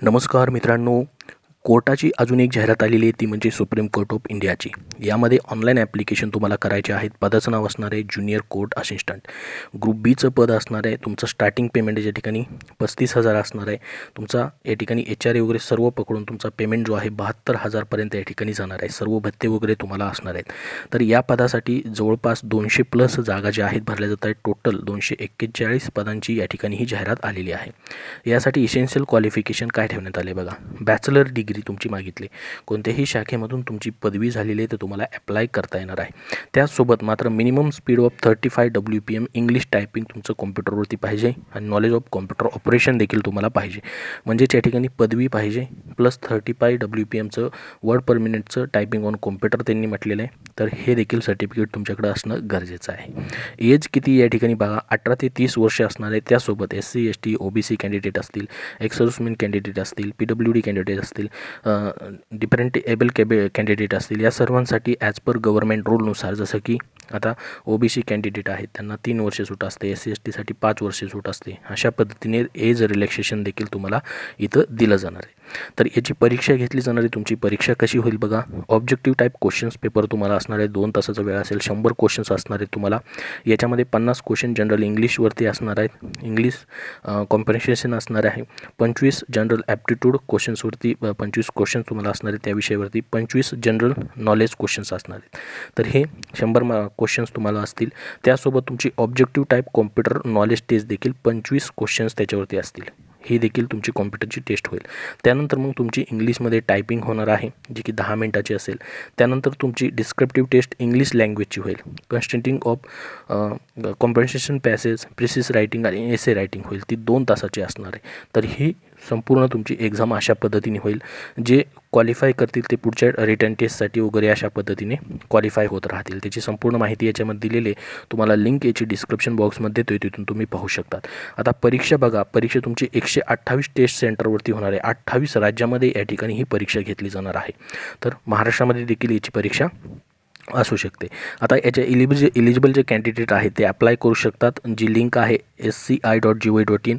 नमस्कार मित्रांनो, कोर्टाची अजून एक जाहिरात आलेली आहे, ती म्हणजे सुप्रीम कोर्ट ऑफ इंडियाची। यामध्ये ऑनलाईन ॲप्लिकेशन तुम्हाला करायचे आहेत। पदाचं नाव असणार आहे ज्युनियर कोर्ट असिस्टंट। ग्रुप बीचं पद असणार आहे। तुमचं स्टार्टिंग पेमेंट या ठिकाणी 35,000 असणार आहे। तुमचा या ठिकाणी HRA वगैरे सर्व पकडून तुमचा पेमेंट जो आहे 72,000 पर्यंत या ठिकाणी जाणार आहे। सर्व भत्ते वगैरे तुम्हाला असणार आहेत। तर या पदासाठी जवळपास 200+ जागा ज्या आहेत भरल्या जात आहेत। टोटल 241 पदांची या ठिकाणी ही जाहिरात आलेली आहे। यासाठी इसेन्शियल क्वालिफिकेशन काय ठेवण्यात आले बघा, बॅचलर डिग्री तुमची मागितली, कोणत्याही शाखेमधून तुमची पदवी झालेली आहे तर तुम्हाला अप्लाय करता येणार आहे। त्यासोबत मात्र minimum speed of 35 WPM English typing तुमचं कॉम्प्युटरवरती पाहिजे आणि नॉलेज ऑफ कॉम्प्युटर ऑपरेशन देखील तुम्हाला पाहिजे। म्हणजे या ठिकाणी पदवी पाहिजे प्लस 35 WPMचं वर्ड पर मिनिटचं टायपिंग ऑन कॉम्प्युटर त्यांनी म्हटलेलं आहे। तर हे देखील सर्टिफिकेट तुमच्याकडे असणं गरजेचं आहे। एज किती या ठिकाणी बघा, 18 ते 30 वर्ष असणार आहे। त्यासोबत SC ST OBC कॅन्डिडेट असतील, एक्स सर्व्हिसमॅन कॅन्डिडेट असतील, PWD कॅन्डिडेट असतील, डिफरंट एबल कॅन्डिडेट असतील, या सर्वांसाठी ॲज पर गव्हर्नमेंट रूलनुसार, जसं की आता OBC कॅन्डिडेट आहेत त्यांना 3 वर्ष सूट असते, SC ST साठी 5 वर्षे सूट असते। अशा पद्धतीने एज रिलॅक्सेशन देखील तुम्हाला इथं दिलं जाणार आहे। तर याची परीक्षा घेतली जाणार आहे। तुमची परीक्षा कशी होईल बघा, ऑब्जेक्टिव्ह टाईप क्वेश्चन्स पेपर तुम्हाला असणार आहे। 2 तासाचा वेळ असेल, 100 क्वेश्चन्स असणार आहेत तुम्हाला। याच्यामध्ये 50 क्वेश्चन जनरल इंग्लिशवरती असणार आहेत, इंग्लिश कॉम्प्रिहेन्शन असणार आहे। 25 जनरल ॲप्टिट्यूड क्वेश्चन्सवरती 25 क्वेश्चन्स तुम्हाला असणार आहेत। त्या विषयावरती 25 जनरल नॉलेज क्वेश्चन्स असणार आहेत। तर हे 100 क्वेश्चन्स तुम्हाला असतील। त्यासोबत तुमची objective type computer knowledge test देखील 25 क्वेश्चन्स त्याच्यावरती असतील। ही देखील तुमची कॉम्प्युटरची टेस्ट होईल। त्यानंतर मग तुमची इंग्लिशमध्ये टायपिंग होणार आहे, जी की 10 मिनिटाची असेल। त्यानंतर तुमची डिस्क्रिप्टिव्ह टेस्ट इंग्लिश लँग्वेजची होईल। कन्स्टिट्यूटिंग ऑफ कॉम्प्रिहेन्शन पॅसेज, प्रिसिस रायटिंग आणि एसे रायटिंग होईल, ती 2 तासाची असणार आहे। तर ही संपूर्ण तुमची एक्झाम अशा पद्धतीने होईल। जे क्वालिफाय करतील ते पुढच्या रिटर्न टेस्टसाठी वगैरे अशा पद्धतीने क्वालिफाय होत राहतील। त्याची संपूर्ण माहिती याच्यामध्ये दिलेली आहे, तुम्हाला लिंक याची डिस्क्रिप्शन बॉक्समध्ये देतो, तिथून तुम्ही पाहू शकतात। आता परीक्षा बघा, परीक्षा तुमची 128 टेस्ट सेंटरवरती होणार आहे। 28 राज्यामध्ये या ठिकाणी ही परीक्षा घेतली जाणार आहे। तर महाराष्ट्रामध्ये देखील याची परीक्षा असू शकते। आता याच्या इलिजिबल जे कॅन्डिडेट आहेत ते अप्लाय करू शकतात। जी लिंक आहे sci.gov.in,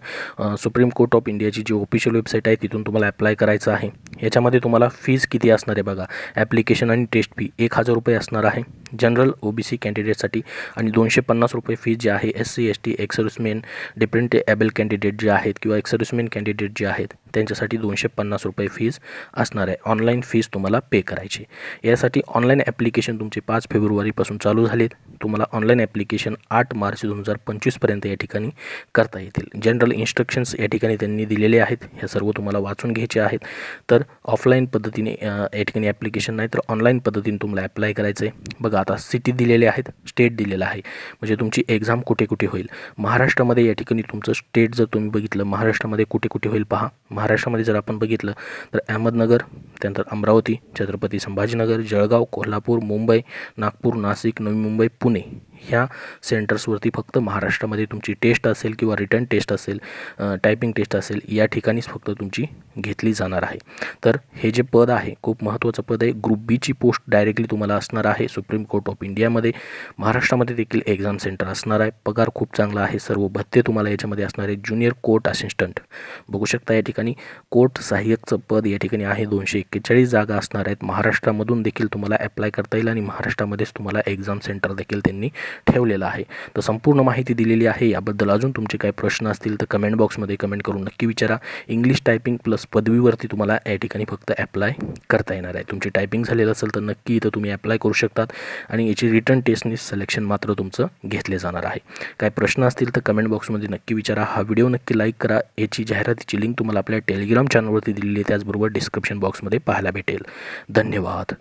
सुप्रीम कोर्ट ऑफ इंडियाची जी ऑफिशियल वेबसाईट आहे, तिथून तुम्हाला अप्लाय करायचं आहे। याच्यामध्ये तुम्हाला फीज किती असणार आहे बघा, ॲप्लिकेशन आणि टेस्ट फी 1000 रुपये असणार आहे जनरल OBC कॅन्डिडेटसाठी, आणि 250 रुपये फीज जी आहे SC ST ex serviceman different able candidate जे आहेत किंवा एक्स सर्व्हिसमॅन कॅन्डिडेट जे आहेत त्यांच्यासाठी 250 रुपये फीज असणार आहे। ऑनलाईन फीज तुम्हाला पे करायची। यासाठी ऑनलाईन ॲप्लिकेशन तुमचे 5 फेब्रुवारीपासून चालू झालेत। तुम्हाला ऑनलाईन ॲप्लिकेशन 8 मार्च 2025 पर्यंत या ठिकाणी करता येतील। जनरल इन्स्ट्रक्शन्स या ठिकाणी त्यांनी दिलेले आहेत, हे सर्व तुम्हाला वाचून घ्यायचे आहेत। तर ऑफलाईन पद्धतीने या ठिकाणी ॲप्लिकेशन नाही तर ऑनलाईन पद्धतीने तुम्हाला अप्लाय करायचं आहे। बघा, आता सिटी दिलेले आहेत, स्टेट दिलेलं आहे, म्हणजे तुमची एक्झाम कुठे कुठे होईल। महाराष्ट्रामध्ये या ठिकाणी तुमचं स्टेट जर तुम्ही बघितलं, महाराष्ट्रामध्ये कुठे कुठे होईल पहा। महाराष्ट्रामध्ये जर आपण बघितलं तर अहमदनगर, त्यानंतर अमरावती, छत्रपती संभाजीनगर, जळगाव, कोल्हापूर, मुंबई, नागपूर, नाशिक, नवी मुंबई, पुणे, ह्या सेंटर्सवरती फक्त महाराष्ट्रामध्ये तुमची टेस्ट असेल किंवा रिटर्न टेस्ट असेल, टायपिंग टेस्ट असेल, या ठिकाणीच फक्त तुमची घेतली जाणार आहे। तर हे जे पद आहे खूप महत्त्वाचं पद आहे। ग्रुप बीची पोस्ट डायरेक्टली तुम्हाला असणार आहे सुप्रीम कोर्ट ऑफ इंडियामध्ये। महाराष्ट्रामध्ये देखील एक्झाम सेंटर असणार आहे। पगार खूप चांगला आहे। सर्व भत्ते तुम्हाला याच्यामध्ये असणार आहे। ज्युनियर कोर्ट असिस्टंट बघू शकता, या ठिकाणी कोर्ट सहाय्यकचं पद या ठिकाणी आहे। 241 जागा असणार आहेत। महाराष्ट्रामधून देखील तुम्हाला अप्लाय करता येईल आणि महाराष्ट्रामध्येच तुम्हाला एक्झाम सेंटर देखील त्यांनी ठेवलेलं आहे। तर संपूर्ण माहिती दिलेली आहे। याबद्दल अजून तुमचे काही प्रश्न असतील तर कमेंट बॉक्समध्ये कमेंट करून नक्की विचारा। इंग्लिश टायपिंग प्लस पदवीवरती तुम्हाला या ठिकाणी फक्त अप्लाय करता येणार आहे। तुमची टायपिंग झालेलं असेल तर नक्की इथं तुम्ही अप्लाय करू शकतात आणि याची रिटर्न टेस्टनी सिलेक्शन मात्र तुमचं घेतले जाणार आहे। काय प्रश्न असतील तर कमेंट बॉक्समध्ये नक्की विचारा। हा व्हिडिओ नक्की लाईक करा। याची जाहिरातीची लिंक तुम्हाला आपल्या टेलिग्राम चॅनलवरती दिलेली आहे, त्याचबरोबर डिस्क्रिप्शन बॉक्समध्ये पाहायला भेटेल। धन्यवाद।